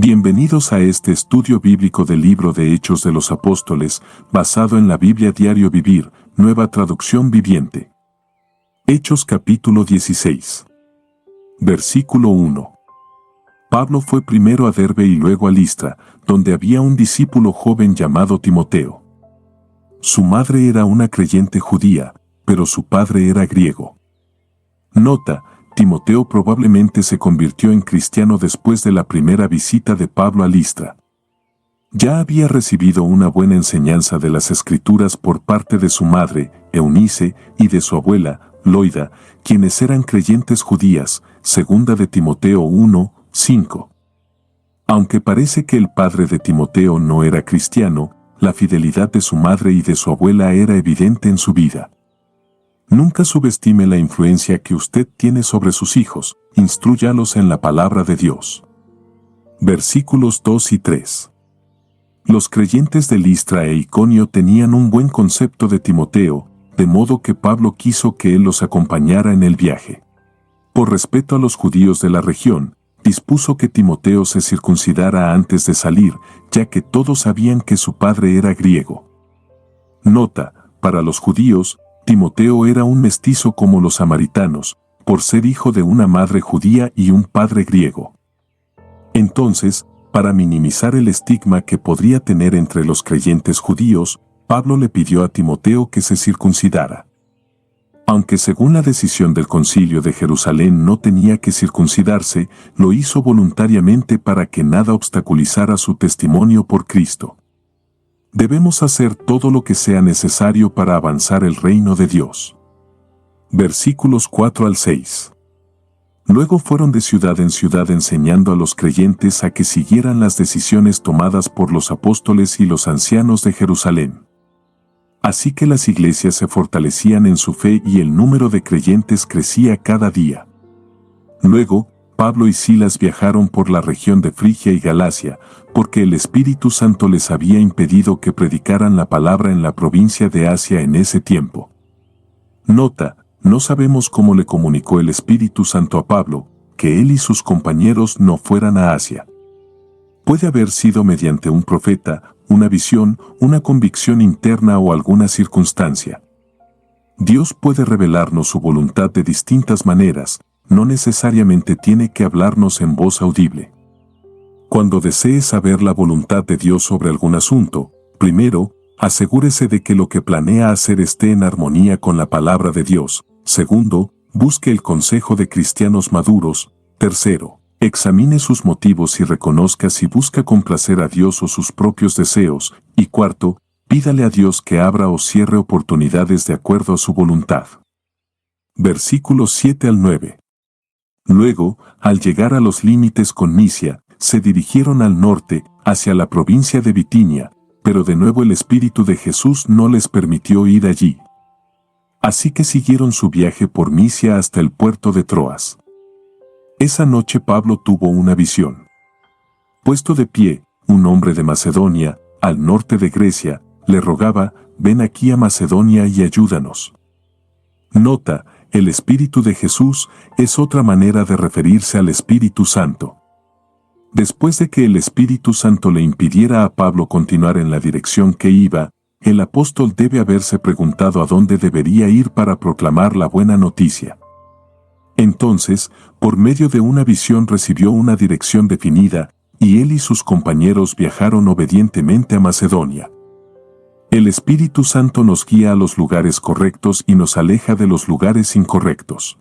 Bienvenidos a este estudio bíblico del libro de Hechos de los Apóstoles, basado en la Biblia Diario Vivir, nueva traducción viviente. Hechos capítulo 16. Versículo 1. Pablo fue primero a Derbe y luego a Listra, donde había un discípulo joven llamado Timoteo. Su madre era una creyente judía, pero su padre era griego. Nota: Timoteo probablemente se convirtió en cristiano después de la primera visita de Pablo a Listra. Ya había recibido una buena enseñanza de las Escrituras por parte de su madre, Eunice, y de su abuela, Loida, quienes eran creyentes judías, segunda de Timoteo 1:5. Aunque parece que el padre de Timoteo no era cristiano, la fidelidad de su madre y de su abuela era evidente en su vida. Nunca subestime la influencia que usted tiene sobre sus hijos, instrúyalos en la palabra de Dios. Versículos 2 y 3. Los creyentes de Listra e Iconio tenían un buen concepto de Timoteo, de modo que Pablo quiso que él los acompañara en el viaje. Por respeto a los judíos de la región, dispuso que Timoteo se circuncidara antes de salir, ya que todos sabían que su padre era griego. Nota: para los judíos, Timoteo era un mestizo como los samaritanos, por ser hijo de una madre judía y un padre griego. Entonces, para minimizar el estigma que podría tener entre los creyentes judíos, Pablo le pidió a Timoteo que se circuncidara. Aunque según la decisión del Concilio de Jerusalén no tenía que circuncidarse, lo hizo voluntariamente para que nada obstaculizara su testimonio por Cristo. Debemos hacer todo lo que sea necesario para avanzar el reino de Dios. Versículos 4 al 6. Luego fueron de ciudad en ciudad enseñando a los creyentes a que siguieran las decisiones tomadas por los apóstoles y los ancianos de Jerusalén. Así que las iglesias se fortalecían en su fe y el número de creyentes crecía cada día. Luego, Pablo y Silas viajaron por la región de Frigia y Galacia, porque el Espíritu Santo les había impedido que predicaran la palabra en la provincia de Asia en ese tiempo. Nota: no sabemos cómo le comunicó el Espíritu Santo a Pablo, que él y sus compañeros no fueran a Asia. Puede haber sido mediante un profeta, una visión, una convicción interna o alguna circunstancia. Dios puede revelarnos su voluntad de distintas maneras, no necesariamente tiene que hablarnos en voz audible. Cuando desee saber la voluntad de Dios sobre algún asunto, primero, asegúrese de que lo que planea hacer esté en armonía con la palabra de Dios. Segundo, busque el consejo de cristianos maduros. Tercero, examine sus motivos y reconozca si busca complacer a Dios o sus propios deseos. Y cuarto, pídale a Dios que abra o cierre oportunidades de acuerdo a su voluntad. Versículos 7 al 9. Luego, al llegar a los límites con Misia, se dirigieron al norte, hacia la provincia de Bitinia, pero de nuevo el Espíritu de Jesús no les permitió ir allí. Así que siguieron su viaje por Misia hasta el puerto de Troas. Esa noche Pablo tuvo una visión. Puesto de pie, un hombre de Macedonia, al norte de Grecia, le rogaba: ven aquí a Macedonia y ayúdanos. Nota: el Espíritu de Jesús es otra manera de referirse al Espíritu Santo. Después de que el Espíritu Santo le impidiera a Pablo continuar en la dirección que iba, el apóstol debe haberse preguntado a dónde debería ir para proclamar la buena noticia. Entonces, por medio de una visión recibió una dirección definida, y él y sus compañeros viajaron obedientemente a Macedonia. El Espíritu Santo nos guía a los lugares correctos y nos aleja de los lugares incorrectos.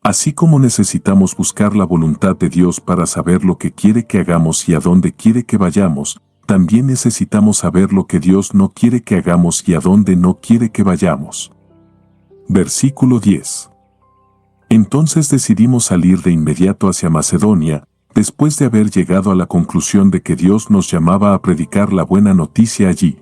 Así como necesitamos buscar la voluntad de Dios para saber lo que quiere que hagamos y a dónde quiere que vayamos, también necesitamos saber lo que Dios no quiere que hagamos y a dónde no quiere que vayamos. Versículo 10. Entonces decidimos salir de inmediato hacia Macedonia, después de haber llegado a la conclusión de que Dios nos llamaba a predicar la buena noticia allí.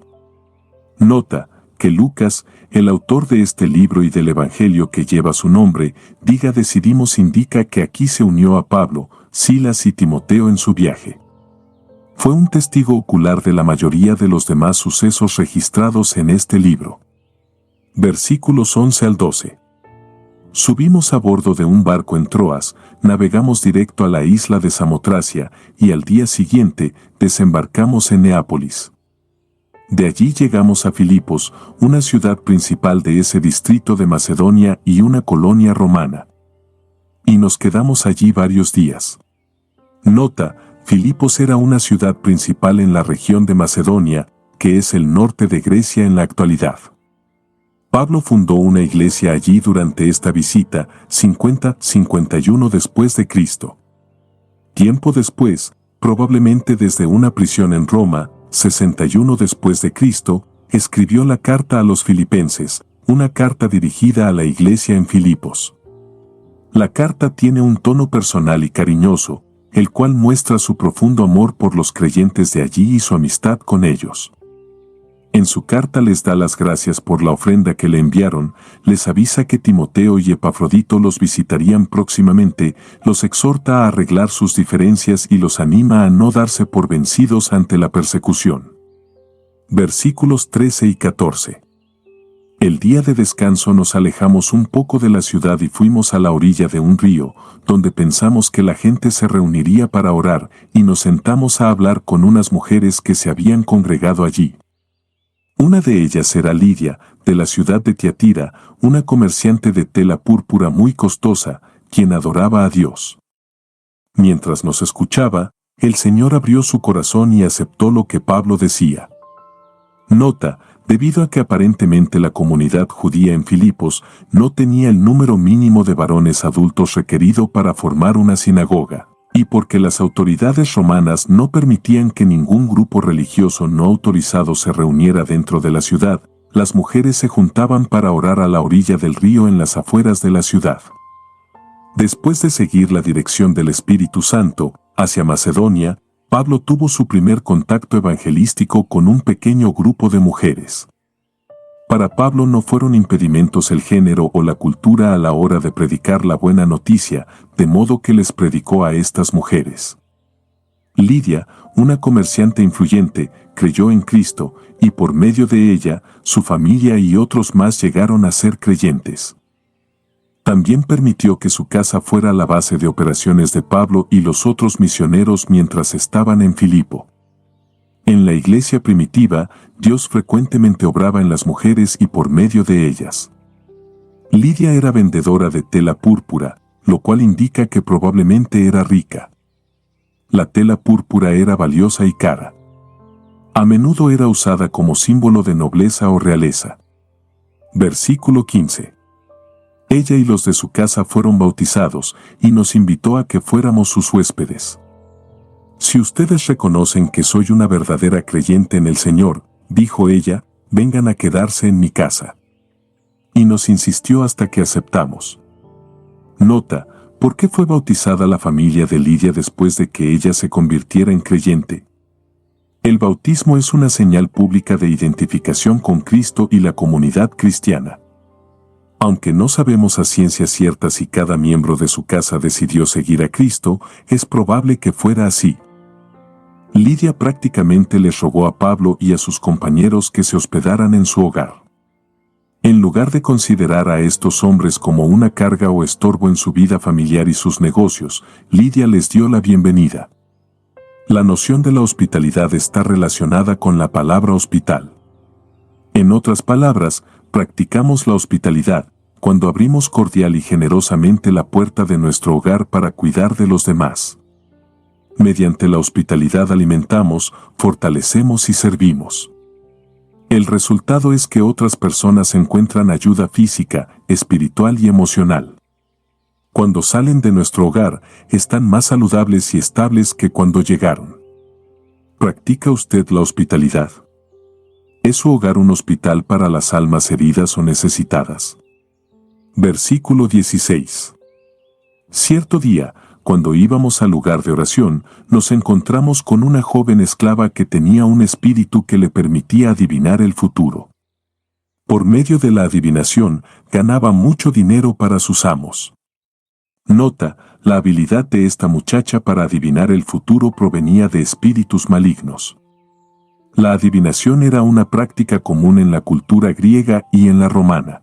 Nota: que Lucas, el autor de este libro y del Evangelio que lleva su nombre, diga decidimos indica que aquí se unió a Pablo, Silas y Timoteo en su viaje. Fue un testigo ocular de la mayoría de los demás sucesos registrados en este libro. Versículos 11 al 12. Subimos a bordo de un barco en Troas, navegamos directo a la isla de Samotracia y al día siguiente desembarcamos en Neápolis. De allí llegamos a Filipos, una ciudad principal de ese distrito de Macedonia y una colonia romana. Y nos quedamos allí varios días. Nota: Filipos era una ciudad principal en la región de Macedonia, que es el norte de Grecia en la actualidad. Pablo fundó una iglesia allí durante esta visita, 50-51 después de Cristo. Tiempo después, probablemente desde una prisión en Roma, 61 después de Cristo, escribió la carta a los filipenses, una carta dirigida a la iglesia en Filipos. La carta tiene un tono personal y cariñoso, el cual muestra su profundo amor por los creyentes de allí y su amistad con ellos. En su carta les da las gracias por la ofrenda que le enviaron, les avisa que Timoteo y Epafrodito los visitarían próximamente, los exhorta a arreglar sus diferencias y los anima a no darse por vencidos ante la persecución. Versículos 13 y 14. El día de descanso nos alejamos un poco de la ciudad y fuimos a la orilla de un río, donde pensamos que la gente se reuniría para orar, y nos sentamos a hablar con unas mujeres que se habían congregado allí. Una de ellas era Lidia, de la ciudad de Tiatira, una comerciante de tela púrpura muy costosa, quien adoraba a Dios. Mientras nos escuchaba, el Señor abrió su corazón y aceptó lo que Pablo decía. Nota: debido a que aparentemente la comunidad judía en Filipos no tenía el número mínimo de varones adultos requerido para formar una sinagoga, y porque las autoridades romanas no permitían que ningún grupo religioso no autorizado se reuniera dentro de la ciudad, las mujeres se juntaban para orar a la orilla del río en las afueras de la ciudad. Después de seguir la dirección del Espíritu Santo hacia Macedonia, Pablo tuvo su primer contacto evangelístico con un pequeño grupo de mujeres. Para Pablo no fueron impedimentos el género o la cultura a la hora de predicar la buena noticia, de modo que les predicó a estas mujeres. Lidia, una comerciante influyente, creyó en Cristo, y por medio de ella, su familia y otros más llegaron a ser creyentes. También permitió que su casa fuera la base de operaciones de Pablo y los otros misioneros mientras estaban en Filipo. En la iglesia primitiva, Dios frecuentemente obraba en las mujeres y por medio de ellas. Lidia era vendedora de tela púrpura, lo cual indica que probablemente era rica. La tela púrpura era valiosa y cara. A menudo era usada como símbolo de nobleza o realeza. Versículo 15. Ella y los de su casa fueron bautizados, y nos invitó a que fuéramos sus huéspedes. Si ustedes reconocen que soy una verdadera creyente en el Señor, dijo ella, vengan a quedarse en mi casa. Y nos insistió hasta que aceptamos. Nota: ¿por qué fue bautizada la familia de Lidia después de que ella se convirtiera en creyente? El bautismo es una señal pública de identificación con Cristo y la comunidad cristiana. Aunque no sabemos a ciencia cierta si cada miembro de su casa decidió seguir a Cristo, es probable que fuera así. Lidia prácticamente les rogó a Pablo y a sus compañeros que se hospedaran en su hogar. En lugar de considerar a estos hombres como una carga o estorbo en su vida familiar y sus negocios, Lidia les dio la bienvenida. La noción de la hospitalidad está relacionada con la palabra hospital. En otras palabras, practicamos la hospitalidad cuando abrimos cordial y generosamente la puerta de nuestro hogar para cuidar de los demás. Mediante la hospitalidad alimentamos, fortalecemos y servimos. El resultado es que otras personas encuentran ayuda física, espiritual y emocional. Cuando salen de nuestro hogar, están más saludables y estables que cuando llegaron. ¿Practica usted la hospitalidad? ¿Es su hogar un hospital para las almas heridas o necesitadas? Versículo 16. Cierto día, cuando íbamos al lugar de oración, nos encontramos con una joven esclava que tenía un espíritu que le permitía adivinar el futuro. Por medio de la adivinación, ganaba mucho dinero para sus amos. Nota: la habilidad de esta muchacha para adivinar el futuro provenía de espíritus malignos. La adivinación era una práctica común en la cultura griega y en la romana.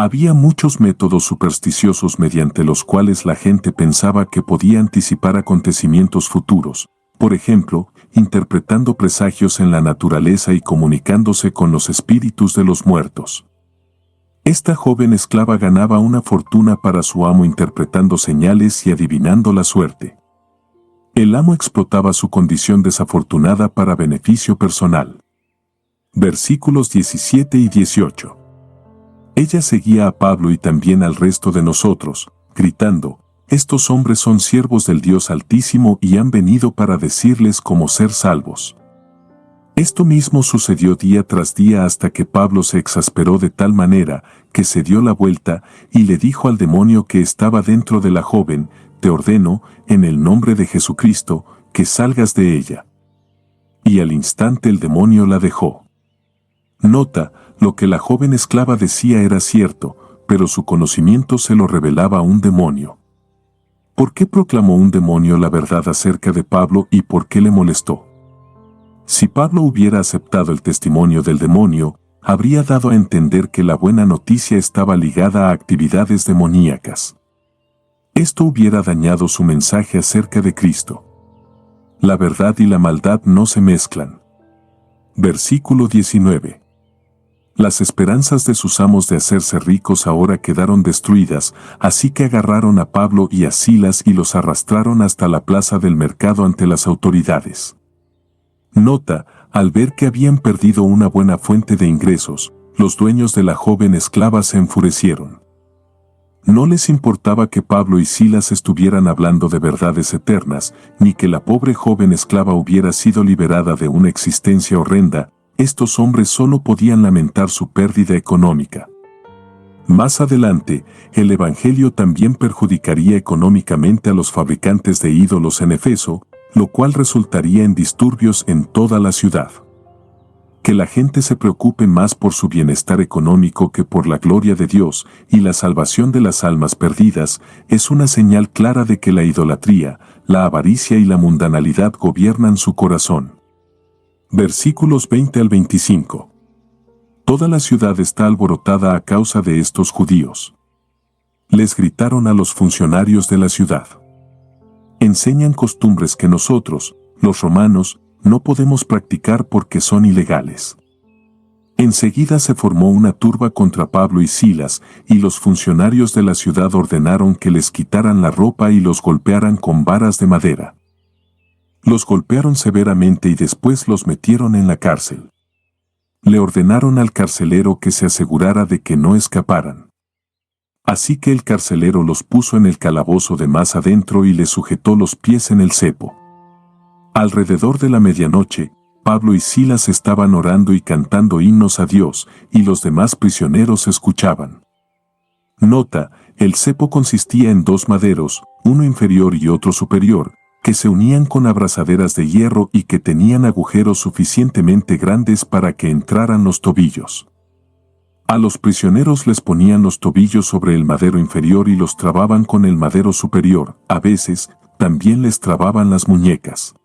Había muchos métodos supersticiosos mediante los cuales la gente pensaba que podía anticipar acontecimientos futuros, por ejemplo, interpretando presagios en la naturaleza y comunicándose con los espíritus de los muertos. Esta joven esclava ganaba una fortuna para su amo interpretando señales y adivinando la suerte. El amo explotaba su condición desafortunada para beneficio personal. Versículos 17 y 18. Ella seguía a Pablo y también al resto de nosotros, gritando: «Estos hombres son siervos del Dios Altísimo y han venido para decirles cómo ser salvos». Esto mismo sucedió día tras día hasta que Pablo se exasperó de tal manera que se dio la vuelta y le dijo al demonio que estaba dentro de la joven: «Te ordeno, en el nombre de Jesucristo, que salgas de ella». Y al instante el demonio la dejó. Nota, lo que la joven esclava decía era cierto, pero su conocimiento se lo revelaba a un demonio. ¿Por qué proclamó un demonio la verdad acerca de Pablo y por qué le molestó? Si Pablo hubiera aceptado el testimonio del demonio, habría dado a entender que la buena noticia estaba ligada a actividades demoníacas. Esto hubiera dañado su mensaje acerca de Cristo. La verdad y la maldad no se mezclan. Versículo 19. Las esperanzas de sus amos de hacerse ricos ahora quedaron destruidas, así que agarraron a Pablo y a Silas y los arrastraron hasta la plaza del mercado ante las autoridades. Nota, al ver que habían perdido una buena fuente de ingresos, los dueños de la joven esclava se enfurecieron. No les importaba que Pablo y Silas estuvieran hablando de verdades eternas, ni que la pobre joven esclava hubiera sido liberada de una existencia horrenda. Estos hombres solo podían lamentar su pérdida económica. Más adelante, el Evangelio también perjudicaría económicamente a los fabricantes de ídolos en Efeso, lo cual resultaría en disturbios en toda la ciudad. Que la gente se preocupe más por su bienestar económico que por la gloria de Dios y la salvación de las almas perdidas es una señal clara de que la idolatría, la avaricia y la mundanalidad gobiernan su corazón. Versículos 20 al 25. Toda la ciudad está alborotada a causa de estos judíos. Les gritaron a los funcionarios de la ciudad. Enseñan costumbres que nosotros, los romanos, no podemos practicar porque son ilegales. Enseguida se formó una turba contra Pablo y Silas, y los funcionarios de la ciudad ordenaron que les quitaran la ropa y los golpearan con varas de madera. Los golpearon severamente y después los metieron en la cárcel. Le ordenaron al carcelero que se asegurara de que no escaparan. Así que el carcelero los puso en el calabozo de más adentro y les sujetó los pies en el cepo. Alrededor de la medianoche, Pablo y Silas estaban orando y cantando himnos a Dios, y los demás prisioneros escuchaban. Nota, el cepo consistía en dos maderos, uno inferior y otro superior, que se unían con abrazaderas de hierro y que tenían agujeros suficientemente grandes para que entraran los tobillos. A los prisioneros les ponían los tobillos sobre el madero inferior y los trababan con el madero superior, a veces, también les trababan las muñecas.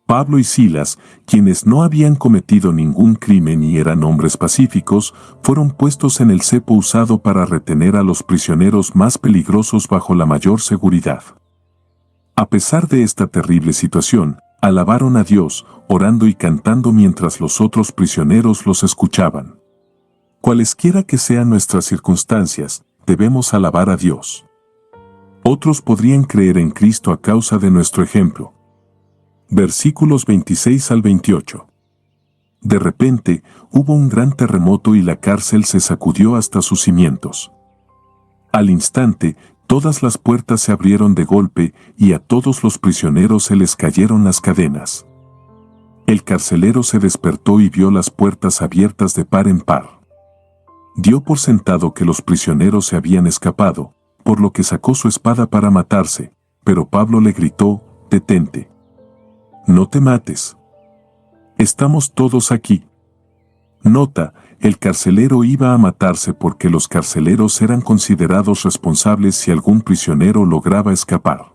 Pablo y Silas, quienes no habían cometido ningún crimen y eran hombres pacíficos, fueron puestos en el cepo usado para retener a los prisioneros más peligrosos bajo la mayor seguridad. A pesar de esta terrible situación, alabaron a Dios, orando y cantando mientras los otros prisioneros los escuchaban. Cualesquiera que sean nuestras circunstancias, debemos alabar a Dios. Otros podrían creer en Cristo a causa de nuestro ejemplo. Versículos 26 al 28. De repente, hubo un gran terremoto y la cárcel se sacudió hasta sus cimientos. Al instante, todas las puertas se abrieron de golpe y a todos los prisioneros se les cayeron las cadenas. El carcelero se despertó y vio las puertas abiertas de par en par. Dio por sentado que los prisioneros se habían escapado, por lo que sacó su espada para matarse, pero Pablo le gritó: «Detente. No te mates. Estamos todos aquí». Nota, el carcelero iba a matarse porque los carceleros eran considerados responsables si algún prisionero lograba escapar.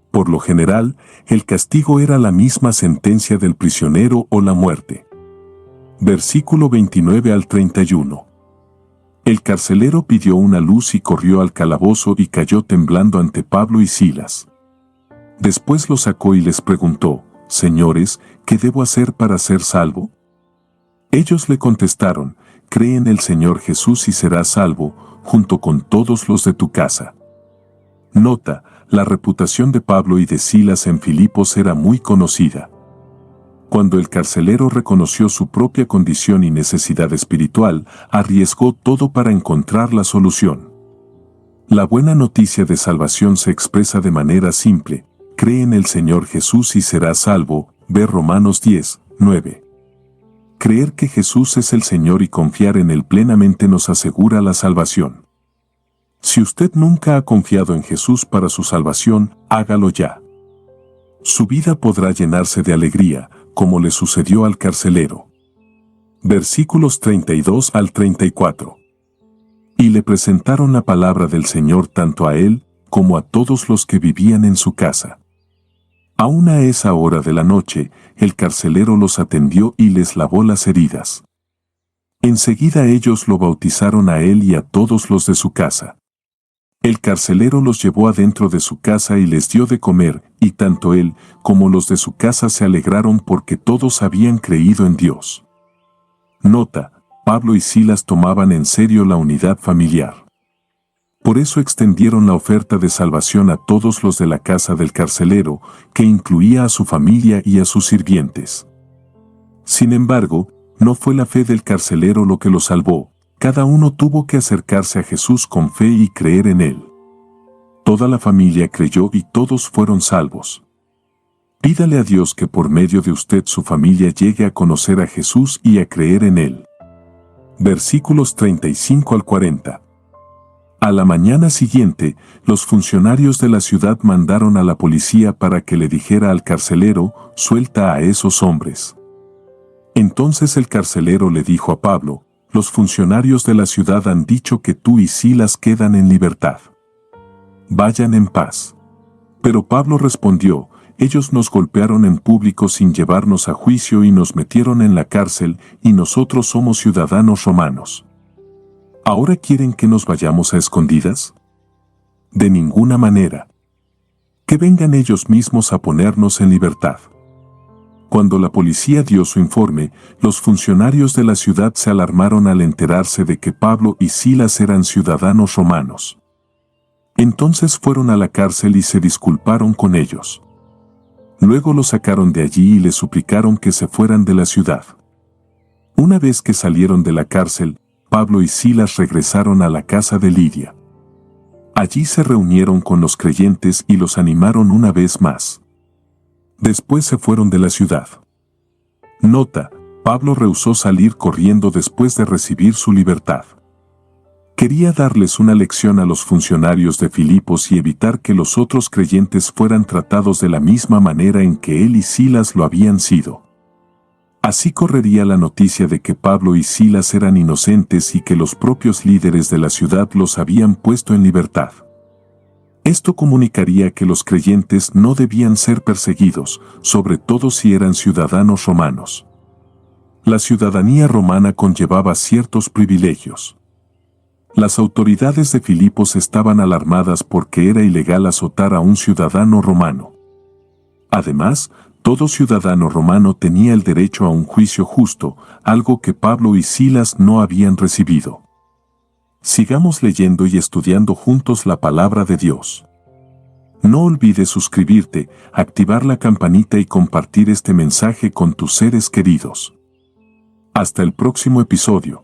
Por lo general, el castigo era la misma sentencia del prisionero o la muerte. Versículo 29 al 31. El carcelero pidió una luz y corrió al calabozo y cayó temblando ante Pablo y Silas. Después los sacó y les preguntó: «Señores, ¿qué debo hacer para ser salvo?». Ellos le contestaron: «Cree en el Señor Jesús y serás salvo, junto con todos los de tu casa». Nota: la reputación de Pablo y de Silas en Filipos era muy conocida. Cuando el carcelero reconoció su propia condición y necesidad espiritual, arriesgó todo para encontrar la solución. La buena noticia de salvación se expresa de manera simple: cree en el Señor Jesús y serás salvo, ve Romanos 10, 9. Creer que Jesús es el Señor y confiar en Él plenamente nos asegura la salvación. Si usted nunca ha confiado en Jesús para su salvación, hágalo ya. Su vida podrá llenarse de alegría, como le sucedió al carcelero. Versículos 32 al 34. Y le presentaron la palabra del Señor tanto a él, como a todos los que vivían en su casa. Aún a esa hora de la noche, el carcelero los atendió y les lavó las heridas. Enseguida ellos lo bautizaron a él y a todos los de su casa. El carcelero los llevó adentro de su casa y les dio de comer, y tanto él como los de su casa se alegraron porque todos habían creído en Dios. Nota: Pablo y Silas tomaban en serio la unidad familiar. Por eso extendieron la oferta de salvación a todos los de la casa del carcelero, que incluía a su familia y a sus sirvientes. Sin embargo, no fue la fe del carcelero lo que lo salvó. Cada uno tuvo que acercarse a Jesús con fe y creer en Él. Toda la familia creyó y todos fueron salvos. Pídale a Dios que por medio de usted su familia llegue a conocer a Jesús y a creer en Él. Versículos 35 al 40. A la mañana siguiente, los funcionarios de la ciudad mandaron a la policía para que le dijera al carcelero: «Suelta a esos hombres». Entonces el carcelero le dijo a Pablo: «Los funcionarios de la ciudad han dicho que tú y Silas quedan en libertad. Vayan en paz». Pero Pablo respondió: «Ellos nos golpearon en público sin llevarnos a juicio y nos metieron en la cárcel, y nosotros somos ciudadanos romanos. ¿Ahora quieren que nos vayamos a escondidas? De ninguna manera. Que vengan ellos mismos a ponernos en libertad». Cuando la policía dio su informe, los funcionarios de la ciudad se alarmaron al enterarse de que Pablo y Silas eran ciudadanos romanos. Entonces fueron a la cárcel y se disculparon con ellos. Luego los sacaron de allí y les suplicaron que se fueran de la ciudad. Una vez que salieron de la cárcel, Pablo y Silas regresaron a la casa de Lidia. Allí se reunieron con los creyentes y los animaron una vez más. Después se fueron de la ciudad. Nota: Pablo rehusó salir corriendo después de recibir su libertad. Quería darles una lección a los funcionarios de Filipos y evitar que los otros creyentes fueran tratados de la misma manera en que él y Silas lo habían sido. Así correría la noticia de que Pablo y Silas eran inocentes y que los propios líderes de la ciudad los habían puesto en libertad. Esto comunicaría que los creyentes no debían ser perseguidos, sobre todo si eran ciudadanos romanos. La ciudadanía romana conllevaba ciertos privilegios. Las autoridades de Filipos estaban alarmadas porque era ilegal azotar a un ciudadano romano. Además, todo ciudadano romano tenía el derecho a un juicio justo, algo que Pablo y Silas no habían recibido. Sigamos leyendo y estudiando juntos la palabra de Dios. No olvides suscribirte, activar la campanita y compartir este mensaje con tus seres queridos. Hasta el próximo episodio.